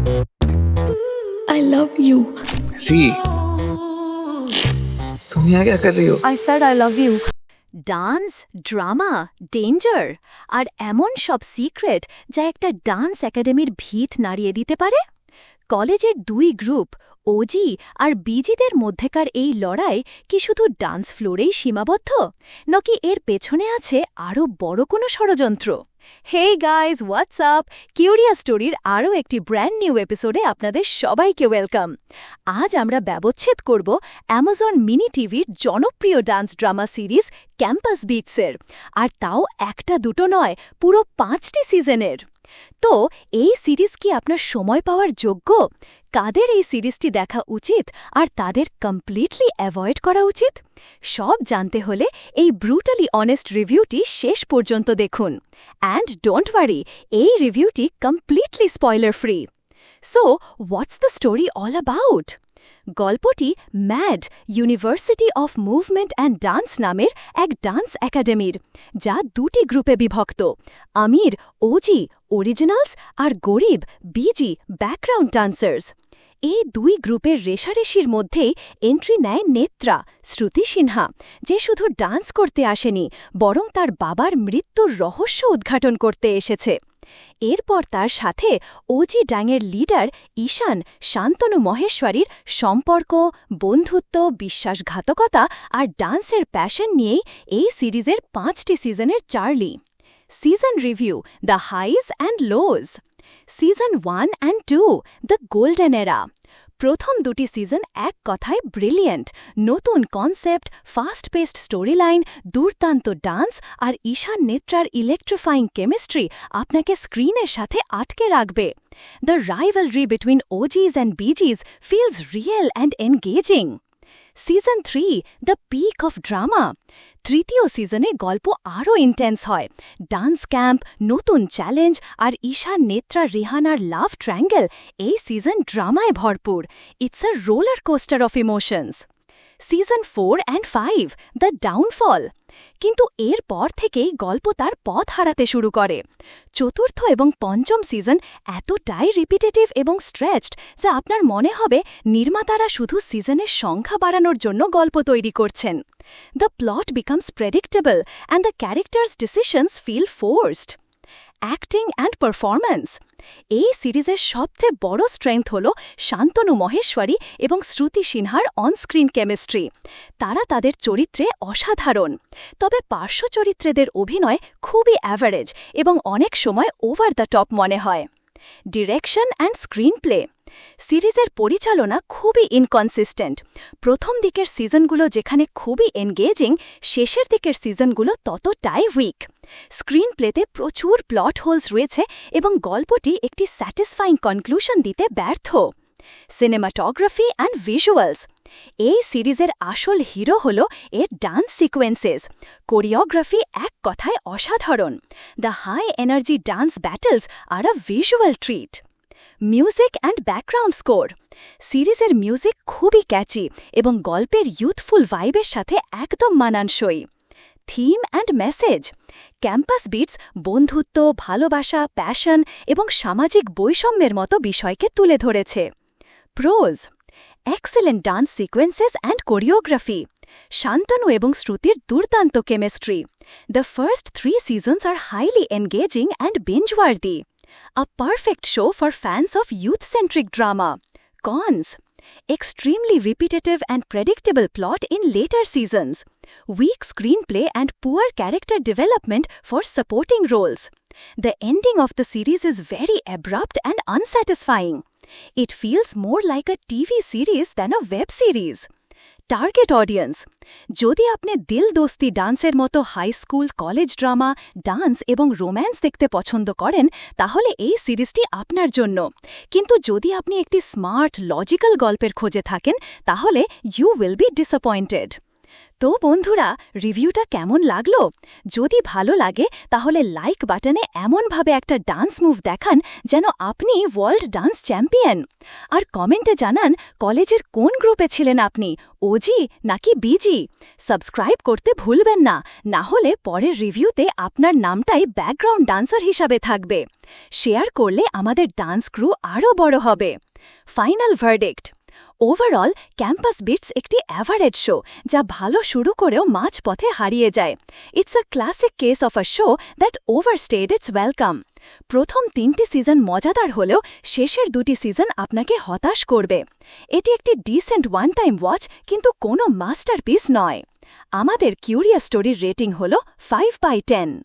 I love you. सी तुम यहाँ क्या कर रही हो? I said I love you. Dance, drama, danger আর এমন সব সিক্রেট যা একটা ডান্স একাডেমির ভিত নাড়িয়ে দিতে পারে। কলেজের দুই গ্রুপ ওজি আর বিজিদের মধ্যেকার এই লড়াই কি শুধু ডান্স ফ্লোরেই সীমাবদ্ধ, নাকি এর পেছনে আছে আরও বড় কোনো ষড়যন্ত্র? Hey guys, WhatsApp! কিউরিয়াস স্টোরির আরও একটি ব্র্যান্ড নিউ এপিসোডে আপনাদের সবাইকে ওয়েলকাম। আজ আমরা ব্যবচ্ছেদ করব অ্যামাজন মিনি টিভির জনপ্রিয় ডান্স ড্রামা সিরিজ ক্যাম্পাস বিটসের, আর তাও একটা দুটো নয়, পুরো 5টি সিজনের। তো এই সিরিজ কি আপনার সময় পাওয়ার যোগ্য? কাদের এই সিরিজটি দেখা উচিত আর তাদের কমপ্লিটলি অ্যাভয়েড করা উচিত? সব জানতে হলে এই ব্রুটালি অনেস্ট রিভিউটি শেষ পর্যন্ত দেখুন। অ্যান্ড ডোন্ট ওয়ারি, এই রিভিউটি completely spoiler free. So what's the story all about? গল্পটি Mad University of Movement and Dance নামের এক ডান্স একাডেমির, যা দুটি গ্রুপে বিভক্ত: আমির ওজি অরিজিনালস আর গরিব বিজি ব্যাকগ্রাউন্ড ডান্সার্স। এই দুই গ্রুপের রেশারেশির মধ্যেই এন্ট্রি নেয় নেত্রা, শ্রুতি সিনহা, যে শুধু ডান্স করতে আসেনি, বরং তার বাবার মৃত্যুর রহস্য উদ্ঘাটন করতে এসেছে। এরপর তার সাথে ওজি ডাঙের লিডার ঈশান শান্তনু মহেশ্বরীর সম্পর্ক, বন্ধুত্ব, বিশ্বাসঘাতকতা আর ডান্সের প্যাশন নিয়েই এই সিরিজের 5টি সিজনের চার্লি। Season review: the highs and lows. Season 1 and 2, the golden era. প্রথম দুটি সিজন এক কথায় ব্রিলিয়েন্ট। নতুন concept, fast paced story line, দুর্দান্ত ডান্স আর ঈশান নেত্রার ইলেকট্রিফাইং কেমিস্ট্রি আপনাকে স্ক্রিনের সাথে আটকে রাখবে। The rivalry between OGs and BGs feels real and engaging. Season 3, the peak of drama. তৃতীয় সিজনে গল্প আরও ইন্টেন্স হয়। ডান্স ক্যাম্প, নতুন চ্যালেঞ্জ আর ঈশান নেত্রা রিহানার লাভ ট্রায়াঙ্গেল এই সিজন ড্রামায় ভরপুর। It's a roller coaster of emotions. Season 4 and 5, the downfall. কিন্তু এরপর থেকেই গল্প তার পথ হারাতে শুরু করে। চতুর্থ এবং পঞ্চম সিজন এতটাই রিপিটেটিভ এবং স্ট্রেচড যে আপনার মনে হবে নির্মাতারা শুধু সিজনের সংখ্যা বাড়ানোর জন্য গল্প তৈরি করছেন। The plot becomes predictable and the characters decisions feel forced. Acting and performance. এই সিরিজের সবচেয়ে বড় স্ট্রেংথ হল শান্তনু মহেশ্বরী এবং শ্রুতি সিনহার অনস্ক্রিন কেমিস্ট্রি। তারা তাদের চরিত্রে অসাধারণ, তবে পার্শ্ব চরিত্রদের অভিনয় খুবই অ্যাভারেজ এবং অনেক সময় ওভার দ্য টপ মনে হয়। Direction and screen play. সিরিজের পরিচালনা খুবই ইনকনসিস্টেন্ট। প্রথম দিকের সিজনগুলো যেখানে খুবই এনগেজিং, শেষের দিকের সিজনগুলো ততটাই উইক। স্ক্রিন প্লেতে প্রচুর প্লট হোলস রয়েছে এবং গল্পটি একটি স্যাটিসফাইং কনক্লুশন দিতে ব্যর্থ। Cinematography and visuals. এই সিরিজের আসল হিরো হল এর ডান্স সিকোয়েন্সেস। কোরিওগ্রাফি এক কথায় অসাধারণ। The high energy dance battles আর a visual treat. Music and background score. সিরিজের মিউজিক খুবই ক্যাচি এবং গল্পের ইউথফুল ভাইবের সাথে একদম মানানসই। Theme and message. Campus Beats বন্ধুত্ব, ভালোবাসা, প্যাশন এবং সামাজিক বৈষম্যের মতো বিষয়কে তুলে ধরেছে। Pros. Excellent dance sequences and choreography. Shantanu এবং শ্রুতির দুর্দান্ত chemistry. The first 3 seasons are highly engaging and binge-worthy. A perfect show for fans of youth-centric drama. Cons. Extremely repetitive and predictable plot in later seasons. Weak screenplay and poor character development for supporting roles. The ending of the series is very abrupt and unsatisfying. It feels more like a TV series than a web series. Target audience. যদি আপনি দিল দোস্তি ডান্সের মতো high school, college drama, dance এবং romance দেখতে পছন্দ করেন, তাহলে এই সিরিজটি আপনার জন্য। কিন্তু যদি আপনি একটি স্মার্ট, লজিক্যাল গল্পের খোঁজে থাকেন, তাহলে ইউ উইল বি ডিসঅ্যাপয়েন্টেড। তো বন্ধুরা, রিভিউটা কেমন লাগলো? যদি ভালো লাগে তাহলে লাইক বাটনে এমনভাবে একটা ডান্স মুভ দেখান যেন আপনি ওয়ার্ল্ড ডান্স চ্যাম্পিয়ন। আর কমেন্টে জানান কলেজের কোন গ্রুপে ছিলেন আপনি, ওজি নাকি বিজি। সাবস্ক্রাইব করতে ভুলবেন না, না হলে পরের রিভিউতে আপনার নামটাই ব্যাকগ্রাউন্ড ডান্সার হিসাবে থাকবে। শেয়ার করলে আমাদের ডান্স ক্রু আরও বড় হবে। Final verdict. Overall campus beats একটি অ্যাভারেজ শো, যা ভালো শুরু করেও মাঝপথে হারিয়ে যায়। It's a classic case of a show that overstayed its welcome. প্রথম 3টি সিজন মজাদার হলেও শেষের 2টি সিজন আপনাকে হতাশ করবে। এটি একটি ডিসেন্ট ওয়ান টাইম ওয়াচ, কিন্তু কোনো মাস্টারপিস নয়। আমাদের কিউরিয়াস স্টোরির রেটিং হল 5/10।